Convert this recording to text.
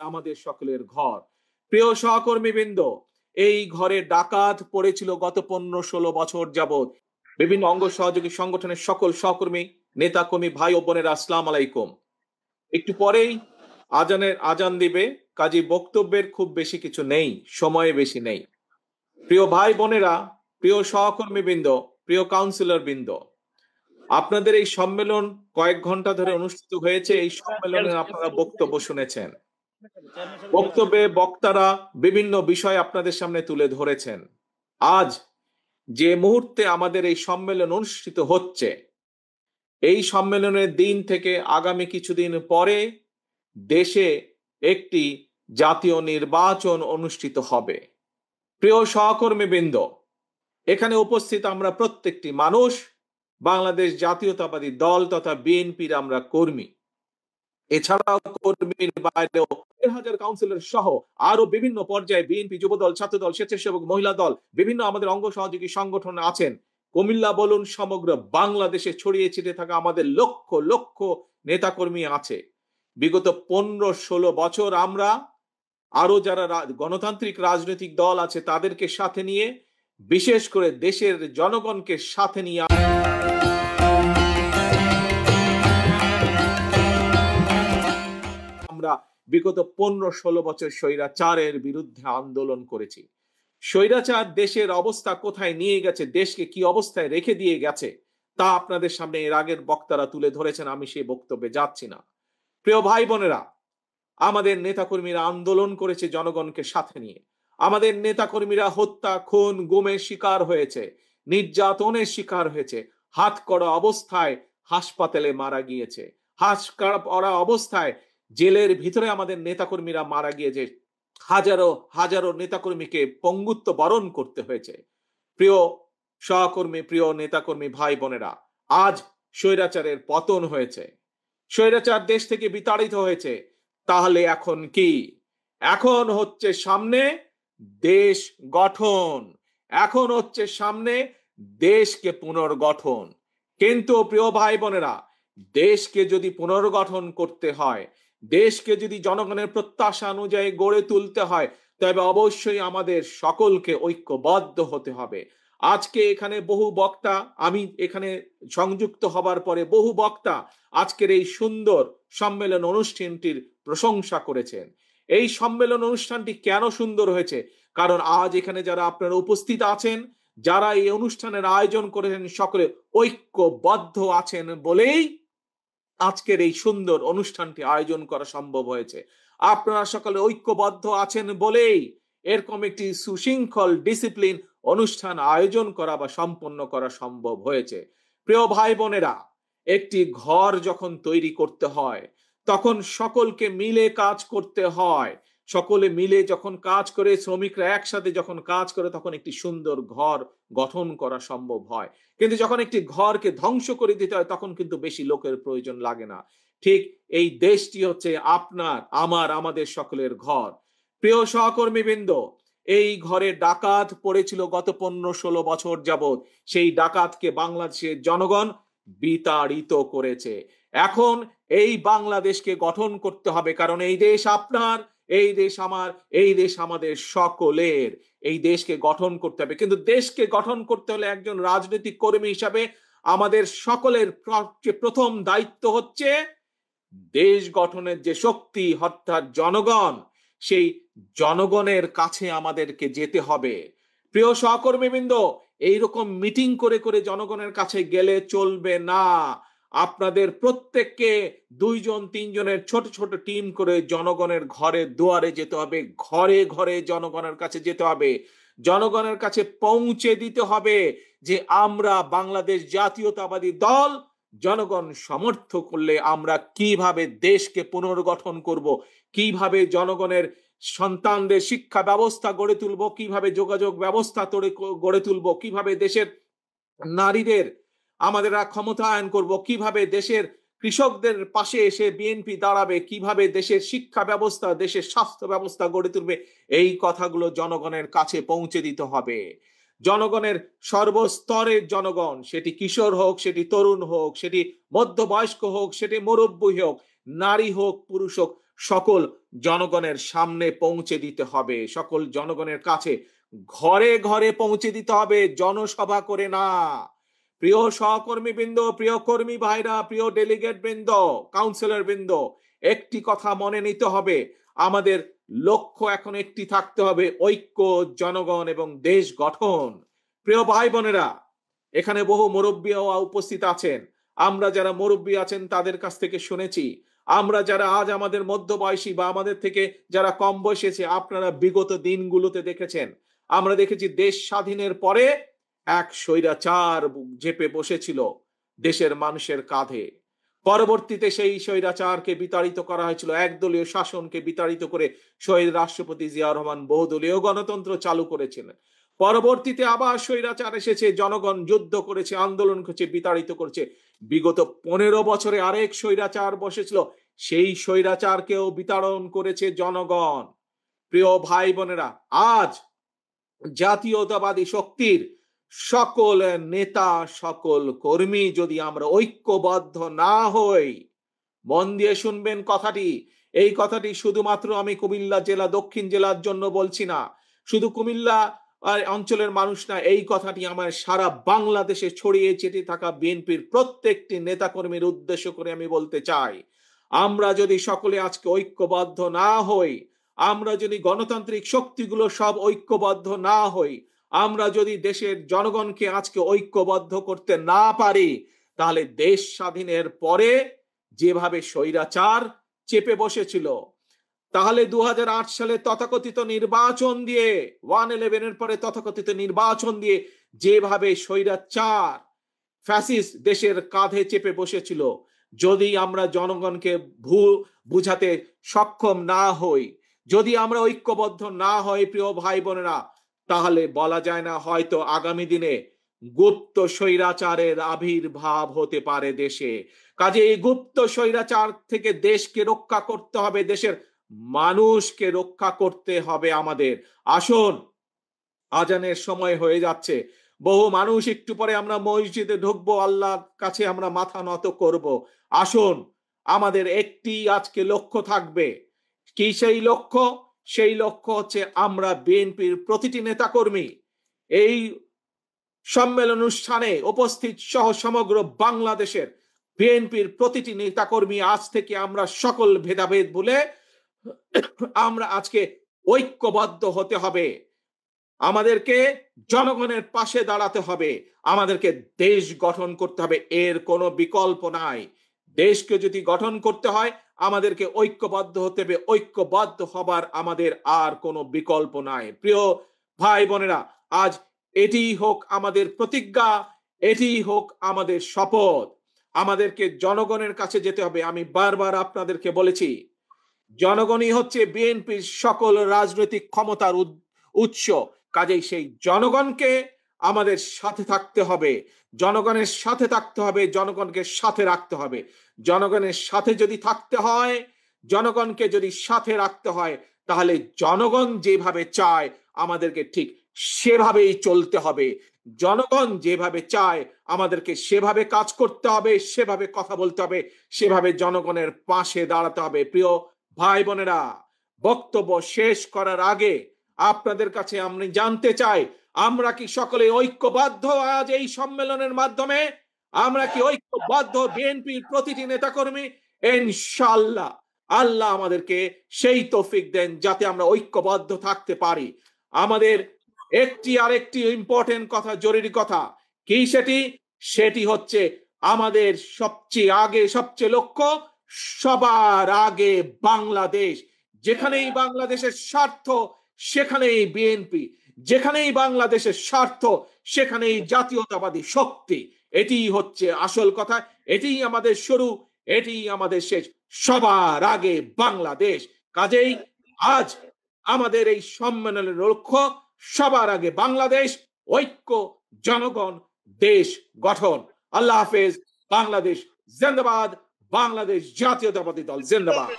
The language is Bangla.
আমাদের সকলের ঘর। প্রিয় সহকর্মীবৃন্দ, এই ঘরে ডাকাত পড়েছিল গত 15-16 বছর যাবৎ। বিভিন্ন অঙ্গ সহযোগী সংগঠনের সকল সহকর্মী, নেতা কর্মী, ভাই ও বোনেরা, আসসালামু আলাইকুম। একটু পরেই আজান দিবে, কাজী বক্তব্যের খুব বেশি কিছু নেই, সময় বেশি নেই। প্রিয় ভাই বোনেরা, প্রিয় সহকর্মীবৃন্দ, প্রিয় কাউন্সিলর বৃন্দ, আপনাদের এই সম্মেলন কয়েক ঘন্টা ধরে অনুষ্ঠিত হয়েছে। এই সম্মেলনে আপনারা বক্তব্য শুনেছেন। বক্তব্যে বক্তারা বিভিন্ন বিষয় আপনাদের সামনে তুলে ধরেছেন। আজ যে মুহূর্তে আমাদের এই সম্মেলন অনুষ্ঠিত হচ্ছে, এই সম্মেলনের দিন থেকে আগামী কিছুদিন পরে দেশে একটি জাতীয় নির্বাচন অনুষ্ঠিত হবে। প্রিয় সহকর্মীবৃন্দ, এখানে উপস্থিত আমরা প্রত্যেকটি মানুষ বাংলাদেশ জাতীয়তাবাদী দল তথা বিএনপির আমরা কর্মী। এছাড়াও কর্মীর বাইরেও 1,000 কাউন্সিলর সহ আরো বিভিন্ন পর্যায়ে বিএনপি, যুবদল, ছাত্রদল, স্বেচ্ছাসেবক, মহিলা দল, বিভিন্ন আমাদের অঙ্গ সহযোগী সংগঠন আছেন। কুমিল্লা বলুন, সমগ্র বাংলাদেশে ছড়িয়ে ছিটিয়ে থাকা আমাদের লক্ষ লক্ষ নেতাকর্মী আছে। বিগত 15-16 বছর আমরা আরো যারা গণতান্ত্রিক রাজনৈতিক দল আছে তাদেরকে সাথে নিয়ে, বিশেষ করে দেশের জনগণকে সাথে নিয়ে আমরা বিগত 15-16 বছর স্বৈরাচারের বিরুদ্ধে আন্দোলন করেছি। স্বৈরাচার দেশের অবস্থা কোথায় নিয়ে গেছে, দেশকে কি অবস্থায় রেখে দিয়ে গেছে, তা আপনাদের সামনে এর আগের বক্তারা তুলে ধরেছেন, আমি সেই বক্তব্যে যাচ্ছি না। প্রিয় ভাই বোনেরা, আমাদের নেতাকর্মীরা আন্দোলন করেছে জনগণকে সাথে নিয়ে। আমাদের নেতাকর্মীরা হত্যা, খুন, গুমের শিকার হয়েছে, নির্যাতনের শিকার হয়েছে, হাত করা অবস্থায় হাসপাতালে মারা গিয়েছে, হাত করা অবস্থায় জেলের ভিতরে আমাদের নেতাকর্মীরা মারা গিয়েছে, হাজারো হাজারো নেতাকর্মীকে পঙ্গুত্ব বরণ করতে হয়েছে। প্রিয় সহকর্মী, প্রিয় নেতাকর্মী, ভাই বোনেরা, আজ স্বৈরাচারের পতন হয়েছে, স্বৈরাচার দেশ থেকে বিতাড়িত হয়েছে। তাহলে এখন কি? এখন হচ্ছে সামনে দেশ গঠন, এখন হচ্ছে সামনে দেশকে পুনর্গঠন। কিন্তু প্রিয় ভাই বোনেরা, দেশকে যদি পুনর্গঠন করতে হয়, দেশকে যদি জনগণের প্রত্যাশা অনুযায়ী গড়ে তুলতে হয়, তবে অবশ্যই আমাদের সকলকে ঐক্যবদ্ধ হতে হবে। আজকে এখানে বহু বক্তা, আমি এখানে সংযুক্ত হবার পরে বহু বক্তা আজকের এই সুন্দর সম্মেলন অনুষ্ঠানটির প্রশংসা করেছেন। এই সম্মেলন অনুষ্ঠানটি কেন সুন্দর হয়েছে? কারণ আজ এখানে যারা আপনারা উপস্থিত আছেন, যারা এই অনুষ্ঠানের আয়োজন করেছেন, সকলে ঐক্যবদ্ধ আছেন বলেই আজকের এই সুন্দর অনুষ্ঠানটি আয়োজন করা সম্ভব হয়েছে। আপনারা সকলে ঐক্যবদ্ধ আছেন বলেই এরকম একটি সুশৃঙ্খল ডিসিপ্লিন অনুষ্ঠান আয়োজন করা বা সম্পন্ন করা সম্ভব হয়েছে। প্রিয় ভাই বোনেরা, একটি ঘর যখন তৈরি করতে হয় তখন সকলকে মিলে কাজ করতে হয়। সকলে মিলে যখন কাজ করে, শ্রমিকরা একসাথে যখন কাজ করে, তখন একটি সুন্দর ঘর গঠন করা সম্ভব হয়। কিন্তু যখন একটি ঘরকে ধ্বংস করে দিতে হয় তখন কিন্তু বেশি লোকের প্রয়োজন লাগে না। ঠিক এই দেশটি হচ্ছে আপনার, আমার, আমাদের সকলের ঘর। প্রিয় সহকর্মীবৃন্দ, এই ঘরে ডাকাত পড়েছিল গত 15-16 বছর যাবৎ। সেই ডাকাতকে বাংলাদেশের জনগণ বিতাড়িত করেছে। এখন এই বাংলাদেশকে গঠন করতে হবে, কারণ এই দেশ আপনার, এই দেশ আমার, এই দেশ আমাদের সকলের। এই দেশকে গঠন করতে হবে, কিন্তু দেশকে গঠন করতে হলে একজন রাজনৈতিক কর্মী হিসাবে আমাদের সকলের প্রথম দায়িত্ব হচ্ছে দেশ গঠনের যে শক্তি অর্থাৎ জনগণ, সেই জনগণের কাছে আমাদেরকে যেতে হবে। প্রিয় সহকর্মীবৃন্দ, এইরকম মিটিং করে করে জনগণের কাছে গেলে চলবে না। আপনাদের প্রত্যেককে 2-3 জনের ছোট ছোট টিম করে জনগণের ঘরে দুয়ারে যেতে হবে, ঘরে ঘরে জনগণের কাছে যেতে হবে, জনগণের কাছে পৌঁছে দিতে হবে যে আমরা বাংলাদেশ জাতীয়তাবাদী দল, জনগণ সমর্থ করলে আমরা কিভাবে দেশকে পুনর্গঠন করব, কিভাবে জনগণের সন্তানদের শিক্ষা ব্যবস্থা গড়ে তুলব, কিভাবে যোগাযোগ ব্যবস্থা গড়ে তুলব, কিভাবে দেশের নারীদের আমাদের ক্ষমতায়ন করব, কিভাবে দেশের কৃষকদের পাশে এসে বিএনপি দাঁড়াবে, কিভাবে দেশের শিক্ষা ব্যবস্থা, দেশের স্বাস্থ্য ব্যবস্থা গড়ে তুলবে, এই কথাগুলো জনগণের কাছে পৌঁছে দিতে হবে। জনগণের সর্বস্তরের জনগণ, সেটি কিশোর হোক, সেটি তরুণ হোক, সেটি মধ্যবয়স্ক হোক, সেটি মুরব্বী হোক, নারী হোক, পুরুষ হোক, সকল জনগণের সামনে পৌঁছে দিতে হবে, সকল জনগণের কাছে ঘরে ঘরে পৌঁছে দিতে হবে, জনসভা করে না। প্রিয় সহকর্মী বৃন্দ, প্রিয় কর্মী ভাইরা, প্রিয় ডেলিগেট বৃন্দ, কাউন্সিলর বৃন্দ, একটি কথা মনে নিতে হবে, আমাদের লক্ষ্য এখন একটি থাকতে হবে, ঐক্য, জনগণ এবং দেশ গঠন। প্রিয় ভাই বোনেরা, এখানে বহু মুরব্বীও উপস্থিত আছেন। আমরা যারা মুরব্বী আছেন তাদের কাছ থেকে শুনেছি, আমরা যারা আজ আমাদের মধ্যবয়সী বা আমাদের থেকে যারা কম বয়সী আছে, আপনারা বিগত দিনগুলোতে দেখেছেন, আমরা দেখেছি দেশ স্বাধীনের পরে এক স্বৈরাচার চেপে বসেছিল দেশের মানুষের কাঁধে। পরবর্তীতে সেই স্বৈরাচারকে বিতাড়িত করা হয়েছিল, একদলীয় শাসনকে বিতাড়িত করে শহীদ রাষ্ট্রপতি জিয়াউর রহমান বহুদলীয় গণতন্ত্র চালু করেছিলেন। পরবর্তীতে আবার স্বৈরাচার এসেছে, জনগণ যুদ্ধ করেছে, আন্দোলন করেছে, বিতাড়িত করেছে। বিগত 15 বছরে আরেক স্বৈরাচার বসেছিল, সেই স্বৈরাচারকেও বিতাড়ন করেছে জনগণ। প্রিয় ভাই বোনেরা, আজ জাতীয়তাবাদী শক্তির সকল নেতা, সকল কর্মী যদি আমরা ঐক্যবদ্ধ না হই, মন দিয়ে শুনবেন কথাটি, এই কথাটি শুধুমাত্র আমি কুমিল্লা জেলা, দক্ষিণ জেলার জন্য বলছি না, শুধু কুমিল্লা অঞ্চলের মানুষ না, এই কথাটি আমার সারা বাংলাদেশে ছড়িয়ে ছিটিয়ে থাকা বিএনপির প্রত্যেকটি নেতাকর্মীর উদ্দেশ্য করে আমি বলতে চাই, আমরা যদি সকলে আজকে ঐক্যবদ্ধ না হই, আমরা যদি গণতান্ত্রিক শক্তিগুলো সব ঐক্যবদ্ধ না হই, আমরা যদি দেশের জনগণকে আজকে ঐক্যবদ্ধ করতে না পারি, তাহলে দেশ স্বাধীনের পরে যেভাবে স্বৈরাচার চেপে বসেছিল, তাহলে 2008 সালে তথাকথিত নির্বাচন দিয়ে, 1/11 পরে তথাকথিত নির্বাচন দিয়ে যেভাবে স্বৈরাচার ফ্যাসিস্ট দেশের কাঁধে চেপে বসেছিল, যদি আমরা জনগণকে বুঝাতে সক্ষম না হই, যদি আমরা ঐক্যবদ্ধ না হই, প্রিয় ভাই বোনেরা, তাহলে বলা যায় না, হয়তো আগামী দিনে গুপ্ত স্বৈরাচারের আবির্ভাব হতে পারে দেশে। কাজে এই গুপ্ত স্বৈরাচার থেকে দেশকে রক্ষা করতে হবে, দেশের মানুষকে রক্ষা করতে হবে আমাদের। আসুন, আজানের সময় হয়ে যাচ্ছে, বহু মানুষ একটু পরে আমরা মসজিদে ঢুকবো, আল্লাহর কাছে আমরা মাথা নত করব। আসুন, আমাদের একটি আজকে লক্ষ্য থাকবে। কি সেই লক্ষ্য? সেই লক্ষ্য হচ্ছে আমরা বিএনপির প্রতিটি নেতাকর্মী এই সম্মেলন অনুষ্ঠানে উপস্থিত সহ সমগ্র বাংলাদেশের বিএনপির প্রতিটি নেতাকর্মী আজ থেকে আমরা সকল ভেদাভেদ ভুলে আমরা আজকে ঐক্যবদ্ধ হতে হবে। আমাদেরকে জনগণের পাশে দাঁড়াতে হবে, আমাদেরকে দেশ গঠন করতে হবে, এর কোনো বিকল্প নাই। দেশকে যদি গঠন করতে হয় আমাদেরকে ঐক্যবদ্ধ হতে হবে, ঐক্যবদ্ধ হবার আমাদের আর কোনো বিকল্প নাই। প্রিয় ভাই বোনেরা, আজ এটি হোক আমাদের প্রতিজ্ঞা, এটি হোক আমাদের শপথ, আমাদেরকে জনগণের কাছে যেতে হবে। আমি বারবার আপনাদেরকে বলেছি, জনগণই হচ্ছে বিএনপির সকল রাজনৈতিক ক্ষমতার উৎস। কাজেই সেই জনগণকে আমাদের সাথে থাকতে হবে, জনগণের সাথে থাকতে হবে, জনগণকে সাথে রাখতে হবে। জনগণের সাথে যদি থাকতে হয়, জনগণকে যদি সাথে রাখতে হয়, তাহলে জনগণ যেভাবে চায় আমাদেরকে ঠিক সেভাবেই চলতে হবে। জনগণ যেভাবে চায় আমাদেরকে সেভাবে কাজ করতে হবে, সেভাবে কথা বলতে হবে, সেভাবে জনগণের পাশে দাঁড়াতে হবে। প্রিয় ভাই বোনেরা, বক্তব্য শেষ করার আগে আপনাদের কাছে আমি জানতে চাই, আমরা কি সকলে ঐক্যবদ্ধ আজ এই সম্মেলনের মাধ্যমে? আমরা কি ঐক্যবদ্ধ বিএনপির প্রতিটি নেতাকর্মী? ইনশাআল্লাহ আল্লাহ আমাদেরকে সেই তৌফিক দেন যাতে আমরা ঐক্যবদ্ধ থাকতে পারি। আমাদের একটি আরেকটি ইম্পর্টেন্ট কথা, জরুরি কথা কি সেটি? সেটি হচ্ছে আমাদের সবচেয়ে লক্ষ্য সবার আগে বাংলাদেশ। যেখানেই বাংলাদেশের স্বার্থ সেখানেই বিএনপি, যেখানেই বাংলাদেশের স্বার্থ সেখানেই জাতীয়তাবাদী শক্তি। এটি হচ্ছে আসল কথা, এটিই আমাদের শুরু, এটিই আমাদের শেষ, সবার আগে বাংলাদেশ। কাজেই আজ আমাদের এই সম্মেলনের লক্ষ্য সবার আগে বাংলাদেশ, ঐক্য, জনগণ, দেশ গঠন। আল্লাহ হাফেজ। বাংলাদেশ জিন্দাবাদ, বাংলাদেশ জাতীয়তাবাদী দল জিন্দাবাদ।